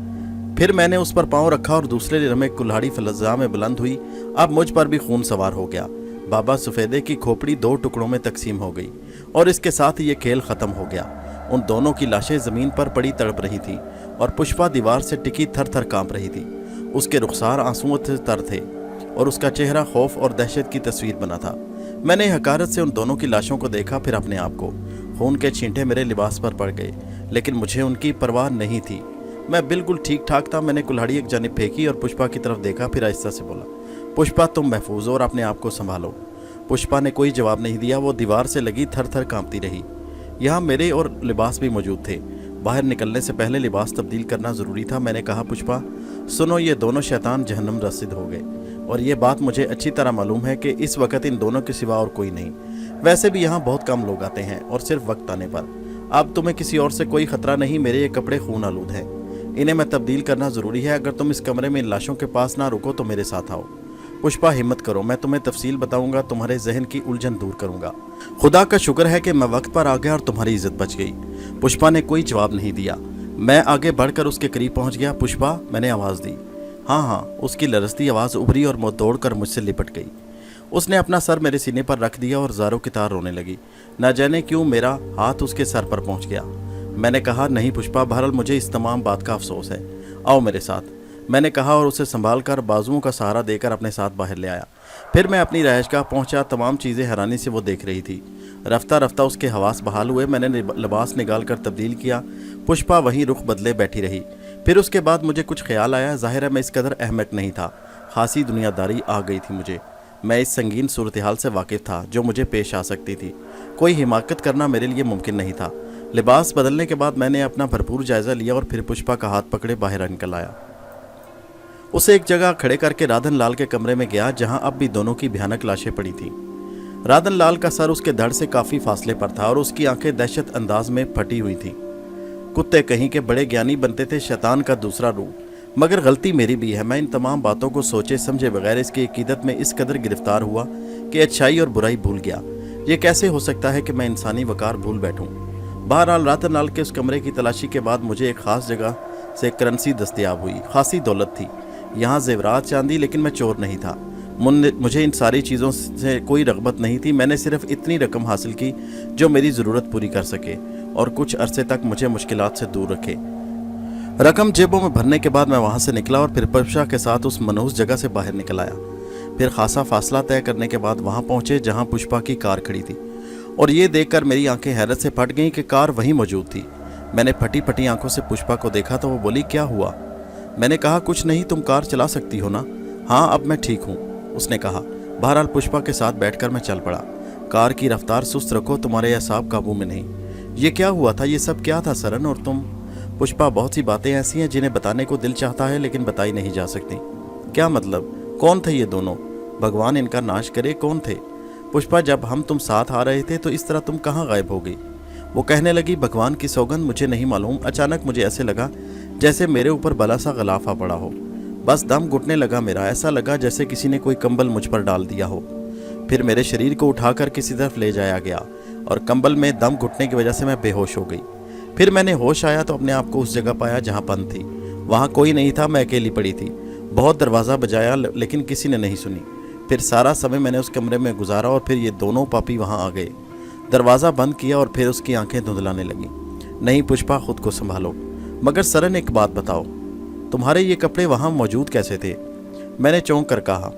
फिर मैंने उस पर पाँव रखा और दूसरे लम्हे कुल्हाड़ी फ़िज़ा में बुलंद हुई। अब मुझ पर भी खून सवार हो गया। बाबा सफ़ेदे की खोपड़ी 2 टुकड़ों में तकसीम हो गई और इसके साथ ही ये खेल ख़त्म हो गया। उन दोनों की लाशें ज़मीन पर पड़ी तड़प रही थी और पुष्पा दीवार से टिकी थर थर काँप रही थी। उसके रुखसार आंसुओं से तर थे और उसका चेहरा खौफ और दहशत की तस्वीर बना था। मैंने हकारत से उन दोनों की लाशों को देखा, फिर अपने आप को। खून के छींटे मेरे लिबास पर पड़ गए, लेकिन मुझे उनकी परवाह नहीं थी। मैं बिल्कुल ठीक ठाक था। मैंने कुल्हाड़ी एक जानिब फेंकी और पुष्पा की तरफ देखा, फिर आहिस्ता से बोला, पुष्पा तुम महफूज हो और अपने आप को संभालो। पुष्पा ने कोई जवाब नहीं दिया। वो दीवार से लगी थर थर काँपती रही। यहाँ मेरे और लिबास भी मौजूद थे। बाहर निकलने से पहले लिबास तब्दील करना ज़रूरी था। मैंने कहा, पुष्पा सुनो, ये दोनों शैतान जहन्नम रसीद हो गए और ये बात मुझे अच्छी तरह मालूम है कि इस वक्त इन दोनों के सिवा और कोई नहीं। वैसे भी यहाँ बहुत कम लोग आते हैं और सिर्फ वक्त आने पर। अब तुम्हें किसी और से कोई ख़तरा नहीं। मेरे ये कपड़े खून आलूद हैं, इन्हें मैं तब्दील करना ज़रूरी है। अगर तुम इस कमरे में इन लाशों के पास ना रुको तो मेरे साथ आओ। पुष्पा हिम्मत करो, मैं तुम्हें तफसील बताऊंगा, तुम्हारे जहन की उलझन दूर करूंगा। खुदा का शुक्र है कि मैं वक्त पर आ गया और तुम्हारी इज्जत बच गई। पुष्पा ने कोई जवाब नहीं दिया। मैं आगे बढ़कर उसके करीब पहुंच गया। पुष्पा, मैंने आवाज़ दी। हाँ हाँ, उसकी लरजती आवाज़ उभरी और मुँह तोड़कर मुझसे लिपट गई। उसने अपना सर मेरे सीने पर रख दिया और ज़ारों की तार रोने लगी। न जाने क्यों मेरा हाथ उसके सर पर पहुंच गया। मैंने कहा, नहीं पुष्पा, बहरहाल मुझे इस तमाम बात का अफसोस है, आओ मेरे साथ, मैंने कहा और उसे संभाल कर बाजुओं का सहारा देकर अपने साथ बाहर ले आया। फिर मैं अपनी रहायशगाह पहुंचा। तमाम चीज़ें हैरानी से वो देख रही थी। रफ्ता रफ्ता उसके हवास बहाल हुए। मैंने लिबास निकाल कर तब्दील किया। पुष्पा वहीं रुख बदले बैठी रही। फिर उसके बाद मुझे कुछ ख्याल आया। ज़ाहिर है मैं इस कदर अहमक नहीं था। खासी दुनियादारी आ गई थी मुझे। मैं इस संगीन सूरत हाल से वाकिफ़ था जो मुझे पेश आ सकती थी। कोई हिमाकत करना मेरे लिए मुमकिन नहीं था। लिबास बदलने के बाद मैंने अपना भरपूर जायज़ा लिया और फिर पुष्पा का हाथ पकड़े बाहर निकल आया। उसे एक जगह खड़े करके राधन लाल के कमरे में गया, जहां अब भी दोनों की भयानक लाशें पड़ी थीं। राधन लाल का सर उसके धड़ से काफ़ी फासले पर था और उसकी आंखें दहशत अंदाज में फटी हुई थीं। कुत्ते कहीं के बड़े ज्ञानी बनते थे, शैतान का दूसरा रूप। मगर गलती मेरी भी है। मैं इन तमाम बातों को सोचे समझे बगैर इसकी अकीदत में इस कदर गिरफ्तार हुआ कि अच्छाई और बुराई भूल गया। ये कैसे हो सकता है कि मैं इंसानी वकार भूल बैठूं? बहरहाल राधन लाल के उस कमरे की तलाशी के बाद मुझे एक ख़ास जगह से करेंसी दस्तयाब हुई। खासी दौलत थी यहाँ, जेवरात चांदी, लेकिन मैं चोर नहीं था। मुझे इन सारी चीज़ों से कोई रग़बत नहीं थी। मैंने सिर्फ इतनी रकम हासिल की जो मेरी ज़रूरत पूरी कर सके और कुछ अरसे तक मुझे मुश्किलात से दूर रखे। रकम जेबों में भरने के बाद मैं वहाँ से निकला और फिर पुष्पा के साथ उस मनहूस जगह से बाहर निकल आया। फिर खासा फासला तय करने के बाद वहाँ पहुँचे जहाँ पुष्पा की कार खड़ी थी और ये देखकर मेरी आंखें हैरत से फट गईं कि कार वहीं मौजूद थी। मैंने फटी फटी आंखों से पुष्पा को देखा तो वो बोली, क्या हुआ? मैंने कहा, कुछ नहीं, तुम कार चला सकती हो ना? हाँ, अब मैं ठीक हूँ, उसने कहा। बहरहाल पुष्पा के साथ बैठकर मैं चल पड़ा। कार की रफ्तार सुस्त रखो, तुम्हारे असाब काबू में नहीं। ये क्या हुआ था? ये सब क्या था सरन? और तुम? पुष्पा, बहुत सी बातें ऐसी हैं जिन्हें बताने को दिल चाहता है लेकिन बताई नहीं जा सकती। क्या मतलब? कौन थे ये दोनों? भगवान इनका नाश करे, कौन थे? पुष्पा, जब हम तुम साथ आ रहे थे तो इस तरह तुम कहाँ गायब हो गई? वो कहने लगी, भगवान की सौगंध मुझे नहीं मालूम। अचानक मुझे ऐसे लगा जैसे मेरे ऊपर बला सा गलाफा पड़ा हो। बस दम घुटने लगा मेरा। ऐसा लगा जैसे किसी ने कोई कंबल मुझ पर डाल दिया हो। फिर मेरे शरीर को उठाकर किसी तरफ ले जाया गया और कंबल में दम घुटने की वजह से मैं बेहोश हो गई। फिर मैंने होश आया तो अपने आप को उस जगह पाया जहाँ बंद थी। वहाँ कोई नहीं था, मैं अकेली पड़ी थी। बहुत दरवाज़ा बजाया लेकिन किसी ने नहीं सुनी। फिर सारा समय मैंने उस कमरे में गुजारा और फिर ये दोनों पापी वहाँ आ गए। दरवाज़ा बंद किया और फिर उसकी आंखें धुंधलाने लगीं। नहीं पुष्पा, खुद को संभालो। मगर सरन, एक बात बताओ। तुम्हारे ये कपड़े वहाँ मौजूद कैसे थे? मैंने चौंक कर कहा,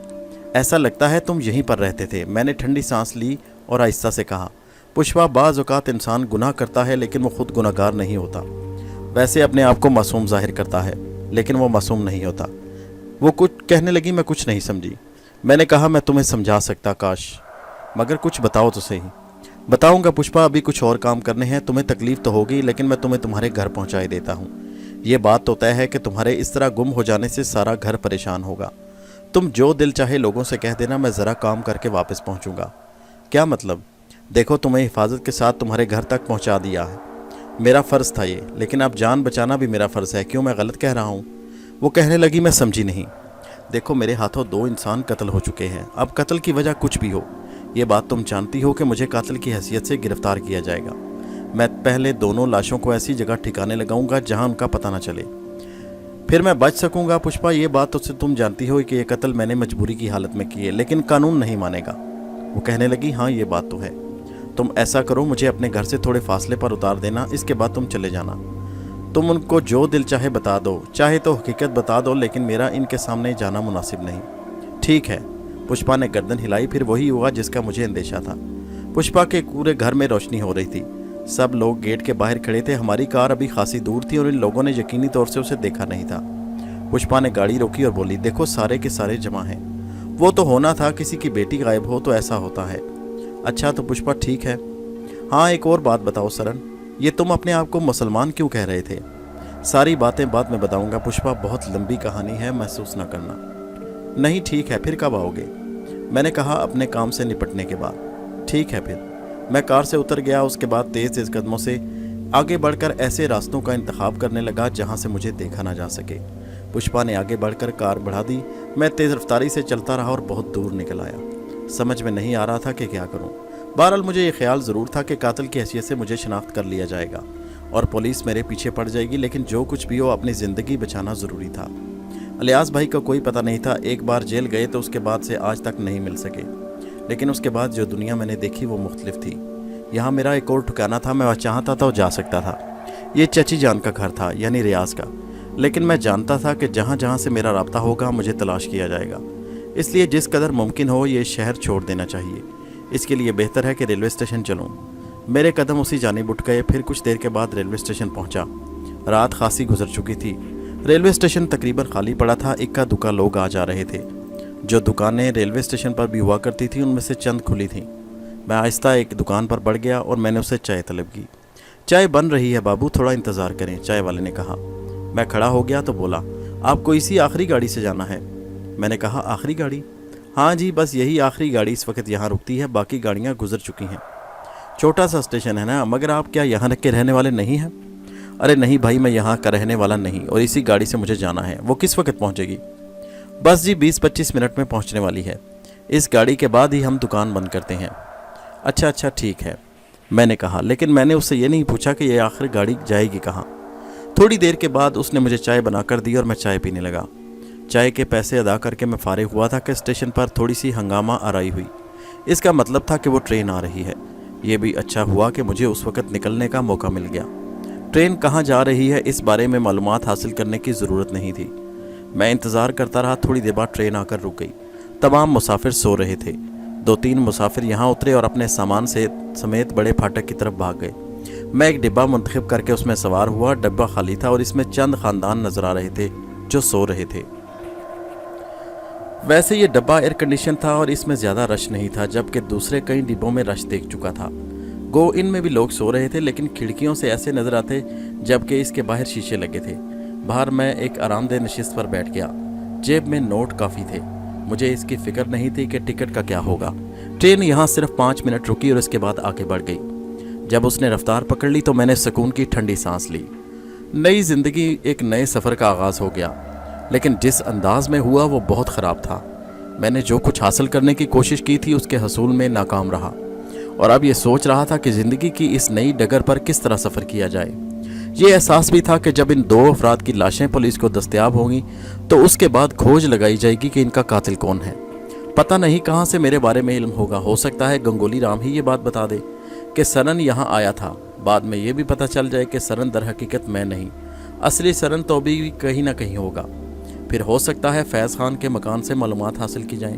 ऐसा लगता है तुम यहीं पर रहते थे। मैंने ठंडी सांस ली और आहिस्ता से कहा, पुष्पा, बाज़ औक़ात इंसान गुनाह करता है लेकिन वो खुद गुनहगार नहीं होता। वैसे अपने आप को मासूम जाहिर करता है लेकिन वो मासूम नहीं होता। वो कुछ कहने लगी, मैं कुछ नहीं समझी। मैंने कहा, मैं तुम्हें समझा सकता काश, मगर कुछ बताओ तो सही। बताऊंगा पुष्पा, अभी कुछ और काम करने हैं। तुम्हें तकलीफ़ तो होगी लेकिन मैं तुम्हें तुम्हारे घर पहुंचाए देता हूं। ये बात तो तय है कि तुम्हारे इस तरह गुम हो जाने से सारा घर परेशान होगा। तुम जो दिल चाहे लोगों से कह देना, मैं ज़रा काम करके वापस पहुंचूंगा। क्या मतलब? देखो, तुम्हें हिफाजत के साथ तुम्हारे घर तक पहुंचा दिया है। मेरा फ़र्ज़ था ये, लेकिन अब जान बचाना भी मेरा फ़र्ज़ है। क्यों, मैं गलत कह रहा हूँ? वो कहने लगी, मैं समझी नहीं। देखो, मेरे हाथों 2 इंसान कत्ल हो चुके हैं। अब कत्ल की वजह कुछ भी हो, ये बात तुम जानती हो कि मुझे कातिल की हैसियत से गिरफ्तार किया जाएगा। मैं पहले दोनों लाशों को ऐसी जगह ठिकाने लगाऊंगा जहां उनका पता न चले, फिर मैं बच सकूंगा। पुष्पा, ये बात तो तुम जानती हो कि ये कत्ल मैंने मजबूरी की हालत में किए, लेकिन कानून नहीं मानेगा। वो कहने लगी, हाँ ये बात तो है। तुम ऐसा करो, मुझे अपने घर से थोड़े फासले पर उतार देना, इसके बाद तुम चले जाना। तुम उनको जो दिल चाहे बता दो, चाहे तो हकीकत बता दो, लेकिन मेरा इनके सामने जाना मुनासिब नहीं। ठीक है। पुष्पा ने गर्दन हिलाई। फिर वही हुआ जिसका मुझे अंदेशा था। पुष्पा के पूरे घर में रोशनी हो रही थी। सब लोग गेट के बाहर खड़े थे। हमारी कार अभी खासी दूर थी और इन लोगों ने यकीनी तौर से उसे देखा नहीं था। पुष्पा ने गाड़ी रोकी और बोली, देखो सारे के सारे जमा हैं। वो तो होना था, किसी की बेटी गायब हो तो ऐसा होता है। अच्छा तो पुष्पा ठीक है। हाँ, एक और बात बताओ सरन, ये तुम अपने आप को मुसलमान क्यों कह रहे थे? सारी बातें बाद में बताऊंगा पुष्पा, बहुत लंबी कहानी है, महसूस न करना। नहीं ठीक है, फिर कब आओगे? मैंने कहा, अपने काम से निपटने के बाद। ठीक है। फिर मैं कार से उतर गया। उसके बाद तेज़ तेज़ कदमों से आगे बढ़कर ऐसे रास्तों का इंतखाब करने लगा जहाँ से मुझे देखा ना जा सके। पुष्पा ने आगे बढ़कर कार बढ़ा दी। मैं तेज़ रफ्तारी से चलता रहा और बहुत दूर निकल आया। समझ में नहीं आ रहा था कि क्या करूँ। बहरहाल मुझे ये ख्याल ज़रूर था कि कातिल की हैसियत से मुझे शनाख्त कर लिया जाएगा और पुलिस मेरे पीछे पड़ जाएगी, लेकिन जो कुछ भी हो अपनी ज़िंदगी बचाना ज़रूरी था। अलियास भाई का कोई पता नहीं था। एक बार जेल गए तो उसके बाद से आज तक नहीं मिल सके, लेकिन उसके बाद जो दुनिया मैंने देखी वो मुख्तलिफ थी। यहाँ मेरा एक और ठिकाना था, मैं वह चाहता था वो जा सकता था। ये चची जान का घर था, यानी रियाज का, लेकिन मैं जानता था कि जहाँ जहाँ से मेरा राब्ता होगा मुझे तलाश किया जाएगा। इसलिए जिस कदर मुमकिन हो ये शहर छोड़ देना चाहिए। इसके लिए बेहतर है कि रेलवे स्टेशन चलूँ। मेरे कदम उसी जानिब उठ गए। फिर कुछ देर के बाद रेलवे स्टेशन पहुँचा। रात खासी गुजर चुकी थी। रेलवे स्टेशन तकरीबन खाली पड़ा था। इक्का दुक्का लोग आ जा रहे थे। जो दुकानें रेलवे स्टेशन पर भी हुआ करती थी उनमें से चंद खुली थीं। मैं आहिस्ता एक दुकान पर बढ़ गया और मैंने उसे चाय तलब की। चाय बन रही है बाबू, थोड़ा इंतज़ार करें, चाय वाले ने कहा। मैं खड़ा हो गया तो बोला, आपको इसी आखिरी गाड़ी से जाना है? मैंने कहा, आखिरी गाड़ी? हाँ जी, बस यही आखिरी गाड़ी इस वक्त यहाँ रुकती है, बाकी गाड़ियाँ गुजर चुकी हैं। छोटा सा स्टेशन है ना, मगर आप क्या यहाँ के रहने वाले नहीं हैं? अरे नहीं भाई, मैं यहाँ का रहने वाला नहीं और इसी गाड़ी से मुझे जाना है। वो किस वक्त पहुँचेगी? बस जी 20-25 मिनट में पहुँचने वाली है। इस गाड़ी के बाद ही हम दुकान बंद करते हैं। अच्छा ठीक है, मैंने कहा, लेकिन मैंने उससे ये नहीं पूछा कि ये आखिर गाड़ी जाएगी कहाँ। थोड़ी देर के बाद उसने मुझे चाय बना कर दी और मैं चाय पीने लगा। चाय के पैसे अदा करके मैं फारिग हुआ था कि स्टेशन पर थोड़ी सी हंगामा आराई हुई। इसका मतलब था कि वो ट्रेन आ रही है। ये भी अच्छा हुआ कि मुझे उस वक़्त निकलने का मौका मिल गया। ट्रेन कहाँ जा रही है इस बारे में मालूमात हासिल करने की ज़रूरत नहीं थी। मैं इंतज़ार करता रहा। थोड़ी देर बाद ट्रेन आकर रुक गई। तमाम मुसाफिर सो रहे थे। 2-3 मुसाफिर यहाँ उतरे और अपने सामान से समेत बड़े फाटक की तरफ भाग गए। मैं एक डिब्बा मुंतखब करके उसमें सवार हुआ। डिब्बा खाली था और इसमें चंद ख़ानदान नज़र आ रहे थे जो सो रहे थे। वैसे ये डब्बा एयर कंडीशन था और इसमें ज़्यादा रश नहीं था, जबकि दूसरे कई डिब्बों में रश देख चुका था। गो इनमें भी लोग सो रहे थे, लेकिन खिड़कियों से ऐसे नज़र आते जबकि इसके बाहर शीशे लगे थे। बाहर मैं एक आरामदेह नशिस्त पर बैठ गया। जेब में नोट काफ़ी थे। मुझे इसकी फ़िक्र नहीं थी कि टिकट का क्या होगा। ट्रेन यहाँ सिर्फ 5 मिनट रुकी और इसके बाद आगे बढ़ गई। जब उसने रफ्तार पकड़ ली तो मैंने सुकून की ठंडी सांस ली। नई ज़िंदगी, एक नए सफ़र का आगाज़ हो गया, लेकिन जिस अंदाज में हुआ वो बहुत ख़राब था। मैंने जो कुछ हासिल करने की कोशिश की थी उसके हसूल में नाकाम रहा और अब ये सोच रहा था कि ज़िंदगी की इस नई डगर पर किस तरह सफ़र किया जाए। ये एहसास भी था कि जब इन 2 अफराद की लाशें पुलिस को दस्तयाब होंगी तो उसके बाद खोज लगाई जाएगी कि इनका कातिल कौन है। पता नहीं कहाँ से मेरे बारे में इल्म होगा। हो सकता है गंगोली राम ही ये बात बता दे कि सरन यहाँ आया था। बाद में ये भी पता चल जाए कि सरन दर हकीकत मैं नहीं असली सरन तो भी कहीं ना कहीं होगा। फिर हो सकता है फैज़ खान के मकान से मालूमात हासिल की जाएं।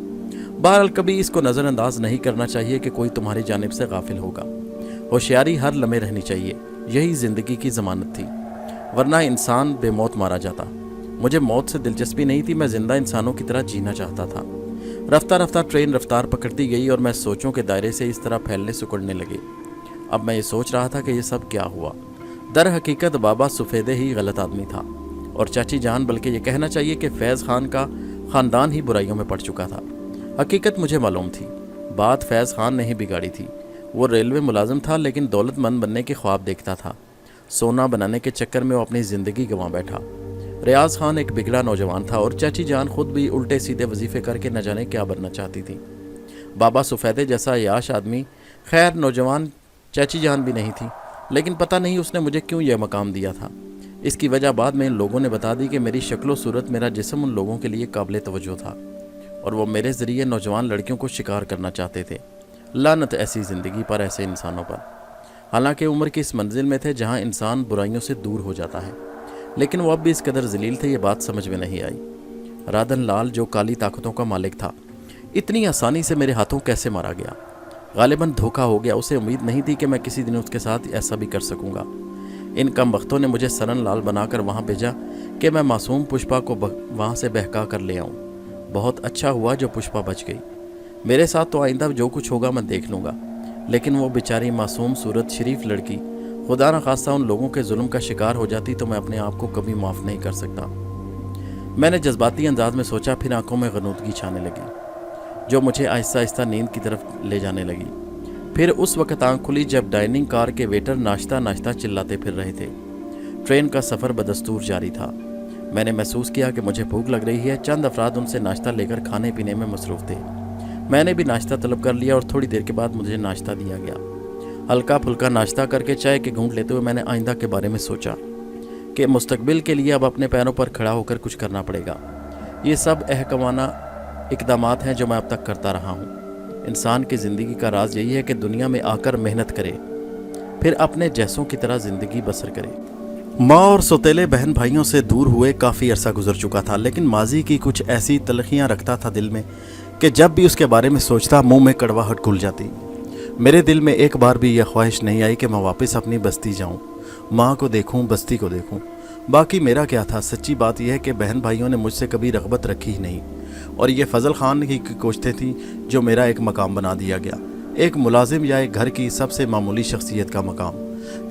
बहरहाल कभी इसको नज़रअंदाज नहीं करना चाहिए कि कोई तुम्हारी जानिब से गाफिल होगा। होशियारी हर लम्हे रहनी चाहिए, यही ज़िंदगी की ज़मानत थी, वरना इंसान बेमौत मारा जाता। मुझे मौत से दिलचस्पी नहीं थी, मैं ज़िंदा इंसानों की तरह जीना चाहता था। रफ्ता रफ्ता ट्रेन रफ्तार पकड़ती गई और मैं सोचों के दायरे से इस तरह फैलने सिकुड़ने लगी। अब मैं ये सोच रहा था कि ये सब क्या हुआ। दर हकीकत बाबा सफ़ेदे ही गलत आदमी था और चाची जान, बल्कि ये कहना चाहिए कि फैज़ खान का ख़ानदान ही बुराइयों में पड़ चुका था। हकीकत मुझे मालूम थी, बात फैज़ खान ने ही बिगाड़ी थी। वो रेलवे मुलाजिम था, लेकिन दौलतमंद बनने के ख्वाब देखता था। सोना बनाने के चक्कर में वो अपनी ज़िंदगी गंवा बैठा। रियाज खान एक बिगड़ा नौजवान था और चाची जान खुद भी उल्टे सीधे वजीफ़े करके न जाने क्या बनना चाहती थी। बाबा सफ़ेदे जैसा याश आदमी, खैर नौजवान चाची जान भी नहीं थी, लेकिन पता नहीं उसने मुझे क्यों यह मकाम दिया था। इसकी वजह बाद में इन लोगों ने बता दी कि मेरी शक्ल सूरत, मेरा जिस्म उन लोगों के लिए काबिल तवज्जो था और वो मेरे ज़रिए नौजवान लड़कियों को शिकार करना चाहते थे। लानत ऐसी ज़िंदगी पर, ऐसे इंसानों पर। हालांकि उम्र की इस मंजिल में थे जहां इंसान बुराइयों से दूर हो जाता है, लेकिन वो अब भी इस कदर जलील थे, ये बात समझ में नहीं आई। राधन लाल जो काली ताकतों का मालिक था, इतनी आसानी से मेरे हाथों कैसे मारा गया। गालिबन धोखा हो गया। उसे उम्मीद नहीं थी कि मैं किसी दिन उसके साथ ऐसा भी कर सकूंगा। इन कम वक्तों ने मुझे सरन लाल बनाकर वहाँ भेजा कि मैं मासूम पुष्पा को वहाँ से बहका कर ले आऊँ। बहुत अच्छा हुआ जो पुष्पा बच गई। मेरे साथ तो आइंदा जो कुछ होगा मैं देख लूँगा, लेकिन वो बेचारी मासूम सूरत शरीफ लड़की खुदा न खास्ता उन लोगों के जुल्म का शिकार हो जाती तो मैं अपने आप को कभी माफ़ नहीं कर सकता। मैंने जज्बाती अंदाज में सोचा, फिर आंखों में गनूदगी छाने लगी जो मुझे आहिस्ता आहिस्ता नींद की तरफ ले जाने लगी। फिर उस वक्त आंख खुली जब डाइनिंग कार के वेटर नाश्ता नाश्ता चिल्लाते फिर रहे थे। ट्रेन का सफ़र बदस्तूर जारी था। मैंने महसूस किया कि मुझे भूख लग रही है। चंद अफराद उनसे नाश्ता लेकर खाने पीने में मसरूफ़ थे। मैंने भी नाश्ता तलब कर लिया और थोड़ी देर के बाद मुझे नाश्ता दिया गया। हल्का फुल्का नाश्ता करके चाय के घूंट लेते हुए मैंने आइंदा के बारे में सोचा कि मुस्तकबिल के लिए अब अपने पैरों पर खड़ा होकर कुछ करना पड़ेगा। ये सब अहकमाना इक़दामात हैं जो मैं अब तक करता रहा हूँ। इंसान की ज़िंदगी का राज यही है कि दुनिया में आकर मेहनत करे, फिर अपने जैसों की तरह ज़िंदगी बसर करे। माँ और सौतेले बहन भाइयों से दूर हुए काफ़ी अरसा गुजर चुका था, लेकिन माजी की कुछ ऐसी तलखियाँ रखता था दिल में कि जब भी उसके बारे में सोचता मुंह में कड़वाहट घुल जाती। मेरे दिल में एक बार भी यह ख्वाहिश नहीं आई कि मैं वापस अपनी बस्ती जाऊं, माँ को देखूं, बस्ती को देखूं। बाकी मेरा क्या था। सच्ची बात यह है कि बहन भाइयों ने मुझसे कभी रग़बत रखी ही नहीं, और ये फजल खान की कोशिशें थीं जो मेरा एक मकाम बना दिया गया, एक मुलाजिम या एक घर की सबसे मामूली शख्सियत का मकाम,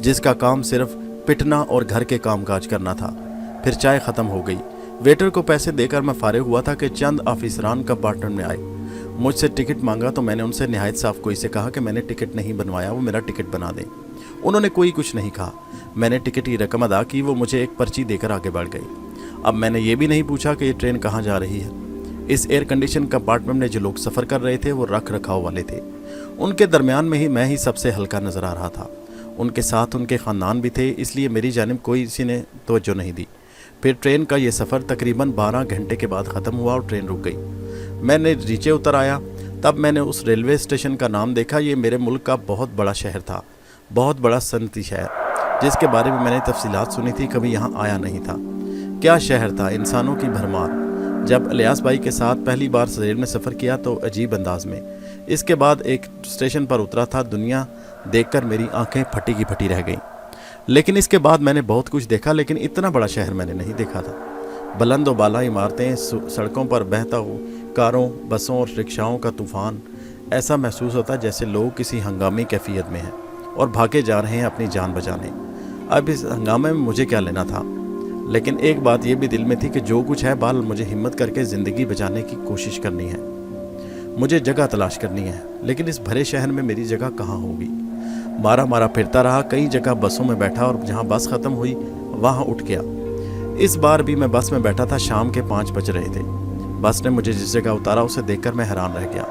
जिसका काम सिर्फ पिटना और घर के कामकाज करना था। फिर चाय ख़त्म हो गई। वेटर को पैसे देकर मैं फारिग हुआ था कि चंद ऑफिसरान कंपार्टमेंट में आए। मुझसे टिकट मांगा तो मैंने उनसे नहायत साफ कोई से कहा कि मैंने टिकट नहीं बनवाया, वो मेरा टिकट बना दें। उन्होंने कोई कुछ नहीं कहा। मैंने टिकट की रकम अदा की, वो मुझे एक पर्ची देकर आगे बढ़ गई। अब मैंने ये भी नहीं पूछा कि ये ट्रेन कहाँ जा रही है। इस एयर कंडीशन कंपार्टमेंट में जो लोग सफ़र कर रहे थे वो रख रखाव वाले थे। उनके दरमियान में ही मैं ही सबसे हल्का नज़र आ रहा था। उनके साथ उनके ख़ानदान भी थे, इसलिए मेरी जानिब कोई किसी ने तवज्जो नहीं दी। फिर ट्रेन का ये सफ़र तकरीबन 12 घंटे के बाद ख़त्म हुआ और ट्रेन रुक गई। मैंने नीचे उतर आया, तब मैंने उस रेलवे स्टेशन का नाम देखा। ये मेरे मुल्क का बहुत बड़ा शहर था, बहुत बड़ा सनती शहर, जिसके बारे में मैंने तफसीलात सुनी थी, कभी यहाँ आया नहीं था। क्या शहर था, इंसानों की भरमार। जब इलियास भाई के साथ पहली बार रेल में सफ़र किया तो अजीब अंदाज में। इसके बाद एक स्टेशन पर उतरा था, दुनिया देखकर मेरी आंखें फटी की फटी रह गईं। लेकिन इसके बाद मैंने बहुत कुछ देखा, लेकिन इतना बड़ा शहर मैंने नहीं देखा था। बुलंद व बाला इमारतें, सड़कों पर बहता हुआ कारों, बसों और रिक्शाओं का तूफ़ान। ऐसा महसूस होता जैसे लोग किसी हंगामी कैफियत में हैं और भागे जा रहे हैं अपनी जान बचाने। अब इस हंगामे में मुझे क्या लेना था, लेकिन एक बात यह भी दिल में थी कि जो कुछ है बाल मुझे हिम्मत करके ज़िंदगी बचाने की कोशिश करनी है। मुझे जगह तलाश करनी है, लेकिन इस भरे शहर में मेरी जगह कहाँ होगी। मारा मारा फिरता रहा, कई जगह बसों में बैठा और जहाँ बस ख़त्म हुई वहाँ उठ गया। इस बार भी मैं बस में बैठा था। शाम के 5 बज रहे थे। बस ने मुझे जिस जगह उतारा उसे देखकर मैं हैरान रह गया।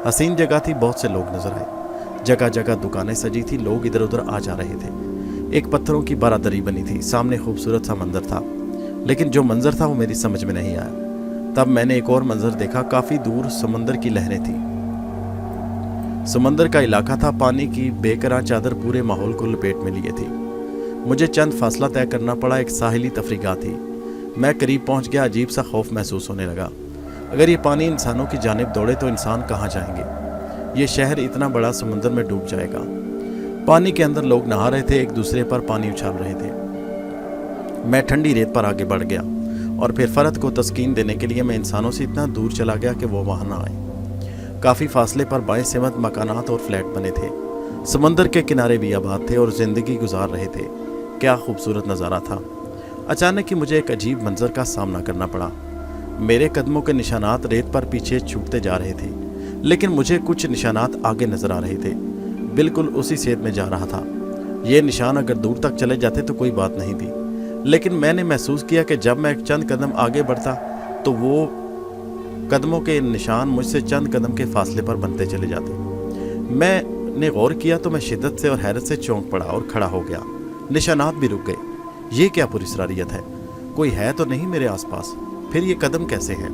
हसीन जगह थी, बहुत से लोग नजर आए। जगह जगह दुकानें सजी थी, लोग इधर उधर आ जा रहे थे। एक पत्थरों की बारादरी बनी थी, सामने खूबसूरत सा मंजर था, लेकिन जो मंजर था वो मेरी समझ में नहीं आया। तब मैंने एक और मंजर देखा। काफ़ी दूर समंदर की लहरें थी। समंदर का इलाका था, पानी की बेकरार चादर पूरे माहौल को लपेट में लिए थी। मुझे चंद फासला तय करना पड़ा। एक साहिली तफरीगाह थी। मैं करीब पहुंच गया। अजीब सा खौफ महसूस होने लगा। अगर ये पानी इंसानों की जानिब दौड़े तो इंसान कहाँ जाएंगे? ये शहर इतना बड़ा समुंदर में डूब जाएगा। पानी के अंदर लोग नहा रहे थे, एक दूसरे पर पानी उछाल रहे थे। मैं ठंडी रेत पर आगे बढ़ गया और फिर फरद को तस्कीन देने के लिए मैं इंसानों से इतना दूर चला गया कि वो वहाँ ना आए। काफ़ी फासले पर बाएं सिमत मकानात और फ्लैट बने थे। समंदर के किनारे भी आबाद थे और ज़िंदगी गुजार रहे थे। क्या खूबसूरत नज़ारा था। अचानक ही मुझे एक अजीब मंजर का सामना करना पड़ा। मेरे कदमों के निशानात रेत पर पीछे छूटते जा रहे थे, लेकिन मुझे कुछ निशानात आगे नजर आ रहे थे। बिल्कुल उसी सेध में जा रहा था। ये निशान अगर दूर तक चले जाते तो कोई बात नहीं थी, लेकिन मैंने महसूस किया कि जब मैं चंद कदम आगे बढ़ता तो वो कदमों के निशान मुझसे चंद कदम के फासले पर बनते चले जाते। मैंने गौर किया तो मैं शिद्दत से और हैरत से चौंक पड़ा और खड़ा हो गया। निशानात भी रुक गए। ये क्या पुरस्रारियत है? कोई है तो नहीं मेरे आसपास? फिर ये कदम कैसे हैं?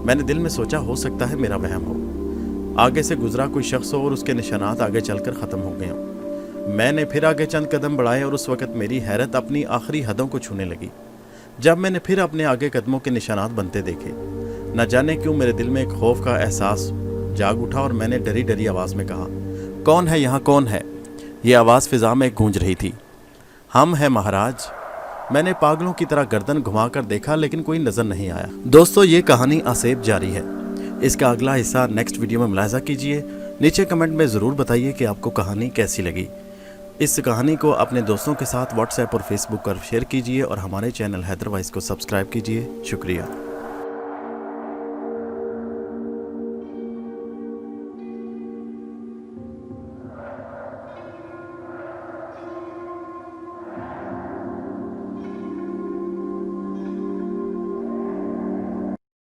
मैंने दिल में सोचा, हो सकता है मेरा वहम हो। आगे से गुजरा कोई शख्स हो और उसके निशानात आगे चलकर ख़त्म हो गए हों। मैंने फिर आगे चंद कदम बढ़ाए और उस वक़्त मेरी हैरत अपनी आखिरी हदों को छूने लगी जब मैंने फिर अपने आगे कदमों के निशानात बनते देखे। न जाने क्यों मेरे दिल में एक खौफ का एहसास जाग उठा और मैंने डरी डरी आवाज़ में कहा, कौन है यहाँ, कौन है? ये आवाज़ फ़िज़ा में गूंज रही थी। हम हैं महाराज। मैंने पागलों की तरह गर्दन घुमाकर देखा, लेकिन कोई नज़र नहीं आया। दोस्तों, ये कहानी आसेब जारी है। इसका अगला हिस्सा नेक्स्ट वीडियो में मुलाहिज़ा कीजिए। नीचे कमेंट में ज़रूर बताइए कि आपको कहानी कैसी लगी। इस कहानी को अपने दोस्तों के साथ व्हाट्सएप और फेसबुक पर शेयर कीजिए और हमारे चैनल हैदर वॉइस को सब्सक्राइब कीजिए। शुक्रिया।